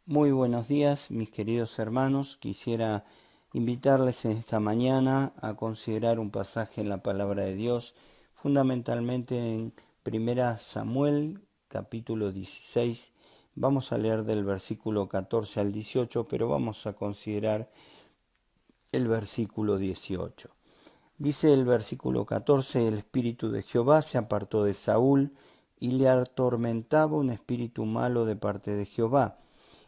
Muy buenos días, mis queridos hermanos. Quisiera invitarles en esta mañana a considerar un pasaje en la palabra de Dios, fundamentalmente en Primera Samuel, capítulo 16. Vamos a leer del versículo 14 al 18, pero vamos a considerar el versículo 18. Dice el versículo 14: el espíritu de Jehová se apartó de Saúl, y le atormentaba un espíritu malo de parte de Jehová.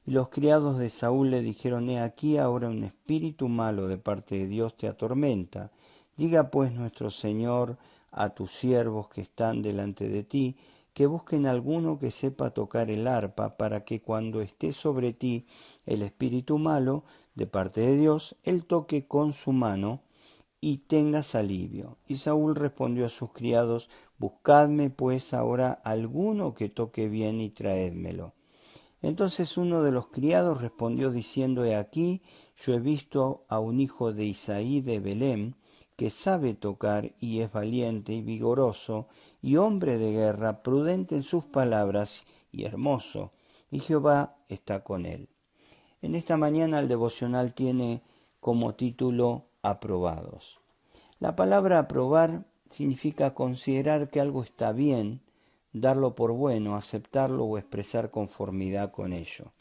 Y los criados de Saúl le dijeron: He aquí ahora un espíritu malo de parte de Dios te atormenta. Diga pues nuestro Señor a tus siervos que están delante de ti, que busquen alguno que sepa tocar el arpa, para que cuando esté sobre ti el espíritu malo de parte de Dios, él toque con su mano y tengas alivio. Y Saúl respondió a sus criados: Buscadme pues ahora alguno que toque bien y traédmelo. Entonces uno de los criados respondió diciendo: He aquí, yo he visto a un hijo de Isaí de Belén, que sabe tocar y es valiente y vigoroso, y hombre de guerra, prudente en sus palabras y hermoso, y Jehová está con él. En esta mañana el devocional tiene como título Aprobados. La palabra aprobar significa considerar que algo está bien, darlo por bueno, aceptarlo o expresar conformidad con ello.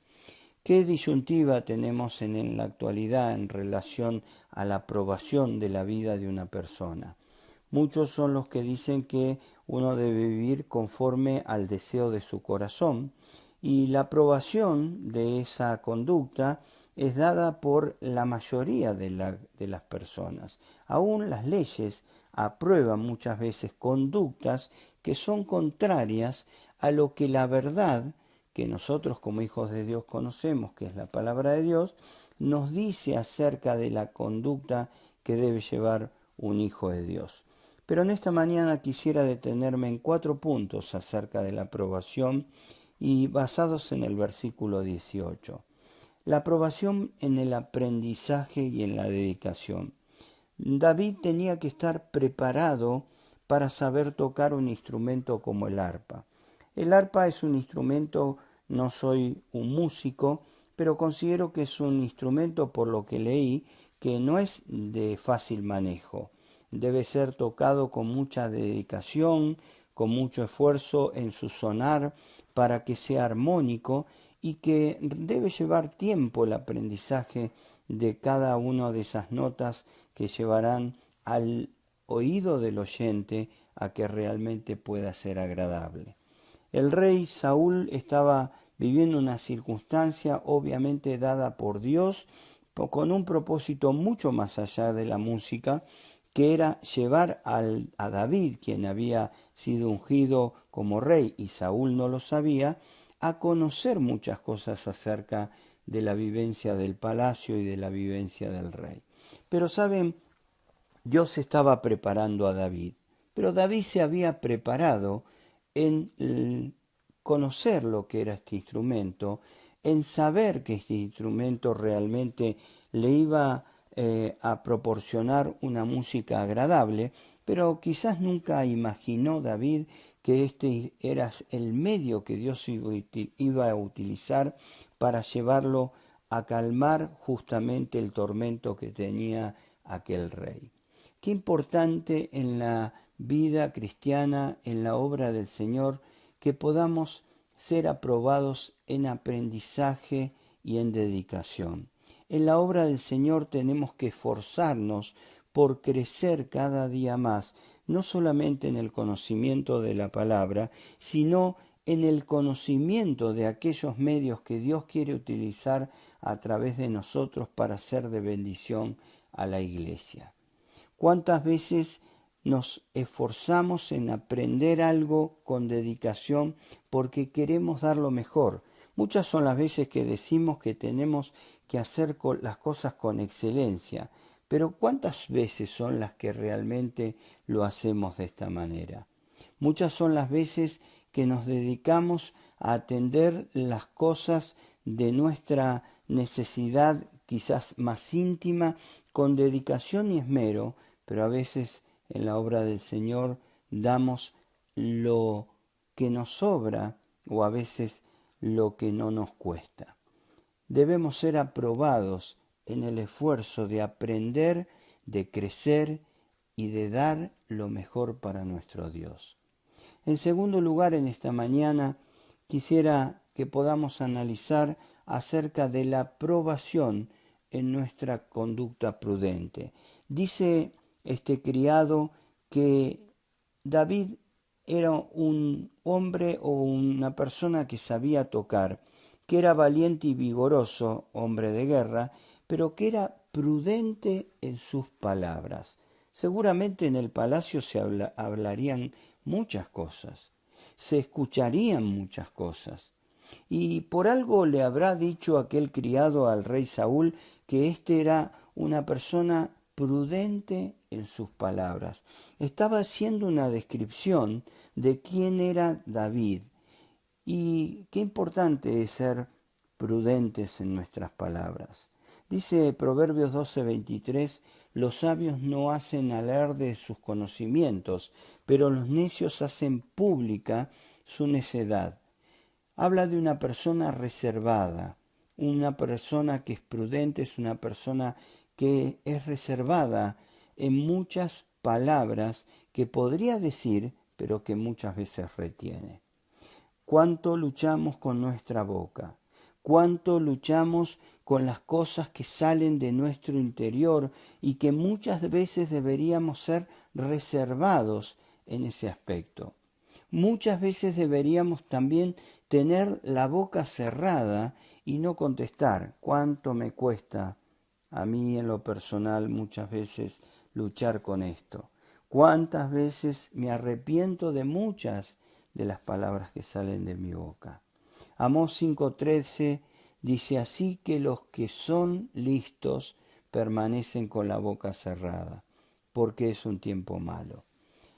¿Qué disyuntiva tenemos en la actualidad en relación a la aprobación de la vida de una persona? Muchos son los que dicen que uno debe vivir conforme al deseo de su corazón, y la aprobación de esa conducta es dada por la mayoría de las personas. Aún las leyes aprueban muchas veces conductas que son contrarias a lo que la verdad que nosotros como hijos de Dios conocemos, que es la palabra de Dios, nos dice acerca de la conducta que debe llevar un hijo de Dios. Pero en esta mañana quisiera detenerme en 4 puntos acerca de la aprobación y basados en el versículo 18. La aprobación en el aprendizaje y en la dedicación. David tenía que estar preparado para saber tocar un instrumento como el arpa. El arpa es un instrumento, no soy un músico, pero considero que es un instrumento, por lo que leí, que no es de fácil manejo. Debe ser tocado con mucha dedicación, con mucho esfuerzo en su sonar para que sea armónico, y que debe llevar tiempo el aprendizaje de cada una de esas notas que llevarán al oído del oyente a que realmente pueda ser agradable. El rey Saúl estaba viviendo una circunstancia obviamente dada por Dios, con un propósito mucho más allá de la música, que era llevar a David, quien había sido ungido como rey y Saúl no lo sabía, a conocer muchas cosas acerca de la vivencia del palacio y de la vivencia del rey. Pero saben, Dios estaba preparando a David, pero David se había preparado en conocer lo que era este instrumento, en saber que este instrumento realmente le iba a proporcionar una música agradable, pero quizás nunca imaginó David que este era el medio que Dios iba a utilizar para llevarlo a calmar justamente el tormento que tenía aquel rey. Qué importante en la vida cristiana, en la obra del Señor, que podamos ser aprobados en aprendizaje y en dedicación. En la obra del Señor tenemos que esforzarnos por crecer cada día más, no solamente en el conocimiento de la palabra, sino en el conocimiento de aquellos medios que Dios quiere utilizar a través de nosotros para ser de bendición a la iglesia. ¿Cuántas veces nos esforzamos en aprender algo con dedicación porque queremos dar lo mejor? Muchas son las veces que decimos que tenemos que hacer las cosas con excelencia, pero ¿cuántas veces son las que realmente lo hacemos de esta manera? Muchas son las veces que nos dedicamos a atender las cosas de nuestra necesidad quizás más íntima con dedicación y esmero, pero a veces en la obra del Señor damos lo que nos sobra o a veces lo que no nos cuesta. debemos ser aprobados en el esfuerzo de aprender, de crecer y de dar lo mejor para nuestro Dios. En segundo lugar, en esta mañana quisiera que podamos analizar acerca de la aprobación en nuestra conducta prudente. Dice este criado que David era un hombre o una persona que sabía tocar, que era valiente y vigoroso, hombre de guerra, pero que era prudente en sus palabras. Seguramente en el palacio se hablarían muchas cosas, se escucharían muchas cosas. Y por algo le habrá dicho aquel criado al rey Saúl que éste era una persona prudente en sus palabras. Estaba haciendo una descripción de quién era David. Y qué importante es ser prudentes en nuestras palabras. Dice Proverbios 12:23, los sabios no hacen alarde de sus conocimientos, pero los necios hacen pública su necedad. Habla de una persona reservada, una persona que es prudente, es una persona que es reservada en muchas palabras que podría decir, pero que muchas veces retiene. Cuánto luchamos con nuestra boca, cuánto luchamos con las cosas que salen de nuestro interior y que muchas veces deberíamos ser reservados en ese aspecto. Muchas veces deberíamos también tener la boca cerrada y no contestar. ¿Cuánto me cuesta a mí en lo personal muchas veces luchar con esto? ¿Cuántas veces me arrepiento de muchas de las palabras que salen de mi boca? Amós 5:13 dice, así que los que son listos permanecen con la boca cerrada, porque es un tiempo malo.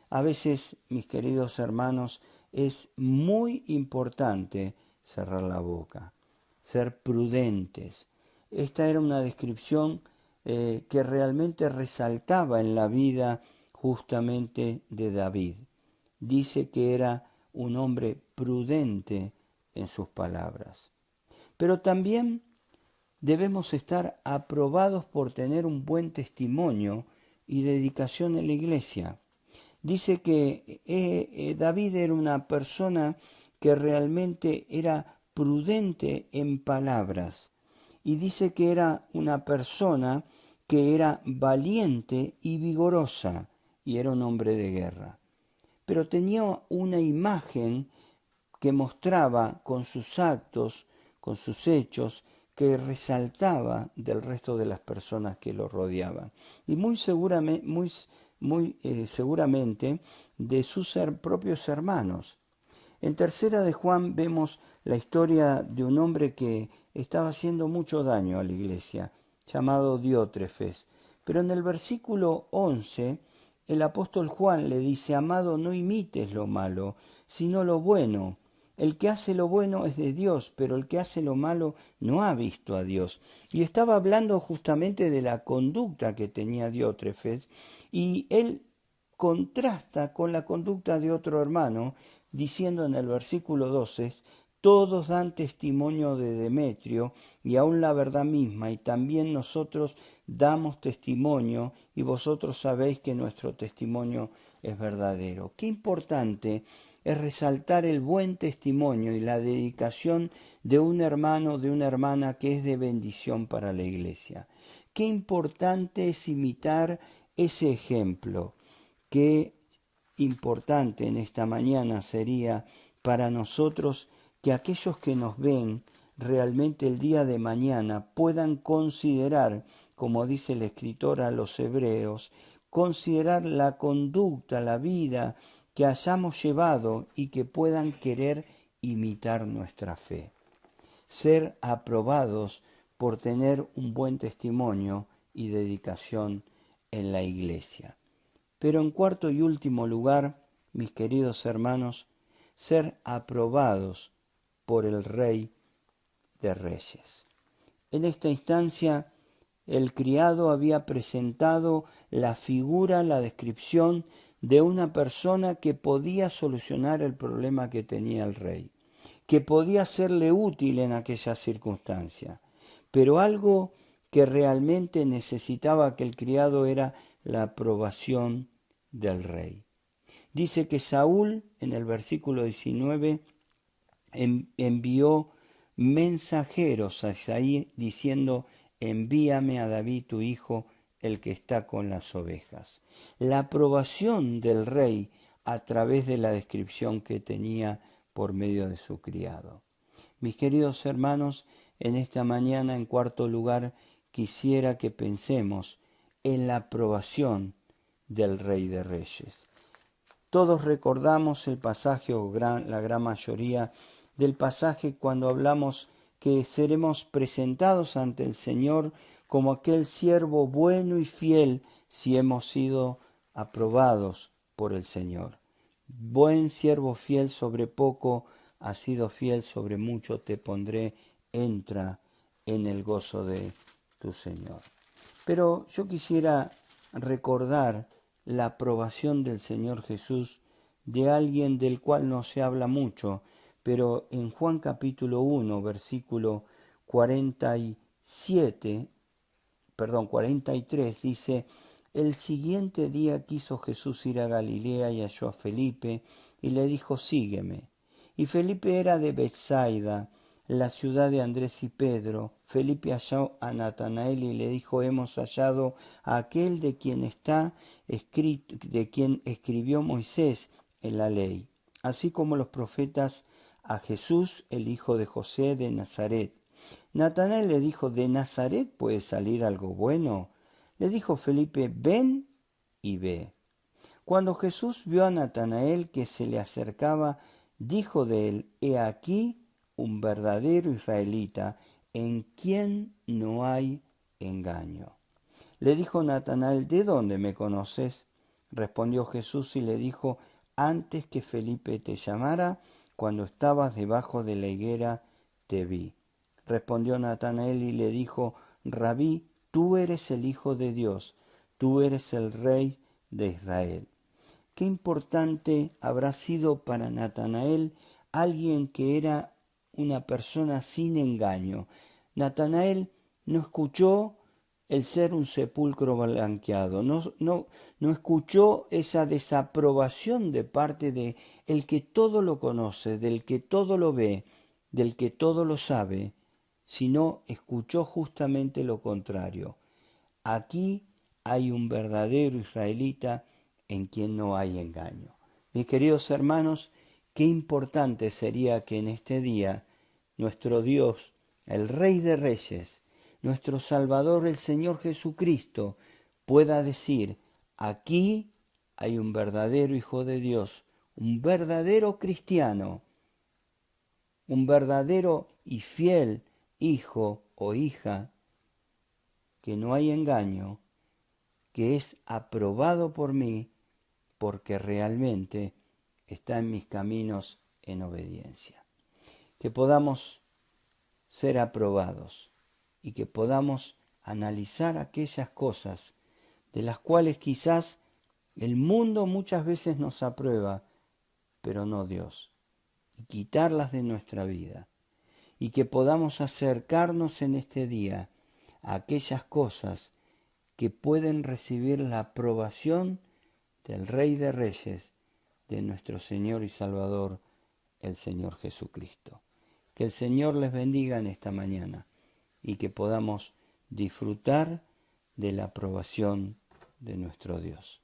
A veces, mis queridos hermanos, es muy importante cerrar la boca, ser prudentes. Esta era una descripción que realmente resaltaba en la vida justamente de David. Dice que era un hombre prudente en sus palabras. Pero también debemos estar aprobados por tener un buen testimonio y dedicación en la iglesia. Dice que David era una persona que realmente era prudente en palabras. Y dice que era una persona que era valiente y vigorosa, y era un hombre de guerra. Pero tenía una imagen que mostraba con sus actos, con sus hechos, que resaltaba del resto de las personas que lo rodeaban. Y muy seguramente de sus propios hermanos. En tercera de Juan vemos la historia de un hombre que estaba haciendo mucho daño a la iglesia, llamado Diótrefes. Pero en el versículo 11, el apóstol Juan le dice, amado, no imites lo malo, sino lo bueno. El que hace lo bueno es de Dios, pero el que hace lo malo no ha visto a Dios. Y estaba hablando justamente de la conducta que tenía Diótrefes, y él contrasta con la conducta de otro hermano, diciendo en el versículo 12, todos dan testimonio de Demetrio, y aun la verdad misma, y también nosotros damos testimonio, y vosotros sabéis que nuestro testimonio es verdadero. Qué importante es resaltar el buen testimonio y la dedicación de un hermano, de una hermana que es de bendición para la iglesia. Qué importante es imitar ese ejemplo. Qué importante en esta mañana sería para nosotros que aquellos que nos ven realmente el día de mañana puedan considerar, como dice el escritor a los hebreos, considerar la conducta, la vida que hayamos llevado y que puedan querer imitar nuestra fe. Ser aprobados por tener un buen testimonio y dedicación en la iglesia. Pero en cuarto y último lugar, mis queridos hermanos, ser aprobados por el Rey de Reyes. En esta instancia, el criado había presentado la figura, la descripción de una persona que podía solucionar el problema que tenía el rey, que podía serle útil en aquella circunstancia. pero algo que realmente necesitaba aquel criado era la aprobación del rey. Dice que Saúl, en el versículo 19, envió mensajeros a Isaí diciendo: envíame a David tu hijo, el que está con las ovejas. La aprobación del rey a través de la descripción que tenía por medio de su criado. Mis queridos hermanos, en esta mañana, en cuarto lugar, quisiera que pensemos en la aprobación del Rey de Reyes. Todos recordamos el pasaje, o la gran mayoría del pasaje, cuando hablamos que seremos presentados ante el Señor como aquel siervo bueno y fiel si hemos sido aprobados por el Señor. Buen siervo fiel sobre poco, has sido fiel sobre mucho, te pondré, entra en el gozo de tu Señor. Pero yo quisiera recordar la aprobación del Señor Jesús de alguien del cual no se habla mucho, pero en Juan capítulo 1, versículo 43 dice: el siguiente día quiso Jesús ir a Galilea y halló a Felipe y le dijo: sígueme. Y Felipe era de Betsaida, la ciudad de Andrés y Pedro. Felipe halló a Natanael y le dijo: hemos hallado a aquel de quien escribió Moisés en la ley, así como los profetas, a Jesús, el hijo de José de Nazaret. Natanael le dijo: ¿de Nazaret puede salir algo bueno? Le dijo Felipe: ven y ve. Cuando Jesús vio a Natanael que se le acercaba, dijo de él: he aquí un verdadero israelita, en quien no hay engaño. Le dijo Natanael: ¿de dónde me conoces? Respondió Jesús y le dijo: antes que Felipe te llamara, cuando estabas debajo de la higuera, te vi. Respondió Natanael y le dijo: Rabí, tú eres el Hijo de Dios, tú eres el Rey de Israel. Qué importante habrá sido para Natanael alguien que era una persona sin engaño. Natanael no escuchó el ser un sepulcro blanqueado, no escuchó esa desaprobación de parte de el que todo lo conoce, del que todo lo ve, del que todo lo sabe, sino escuchó justamente lo contrario. Aquí hay un verdadero israelita en quien no hay engaño. Mis queridos hermanos, qué importante sería que en este día nuestro Dios, el Rey de Reyes, nuestro Salvador, el Señor Jesucristo, pueda decir: aquí hay un verdadero Hijo de Dios, un verdadero cristiano, un verdadero y fiel hijo o hija, que no hay engaño, que es aprobado por mí porque realmente está en mis caminos en obediencia. Que podamos ser aprobados y que podamos analizar aquellas cosas de las cuales quizás el mundo muchas veces nos aprueba, pero no Dios, y quitarlas de nuestra vida, y que podamos acercarnos en este día a aquellas cosas que pueden recibir la aprobación del Rey de Reyes, de nuestro Señor y Salvador, el Señor Jesucristo. Que el Señor les bendiga en esta mañana y que podamos disfrutar de la aprobación de nuestro Dios.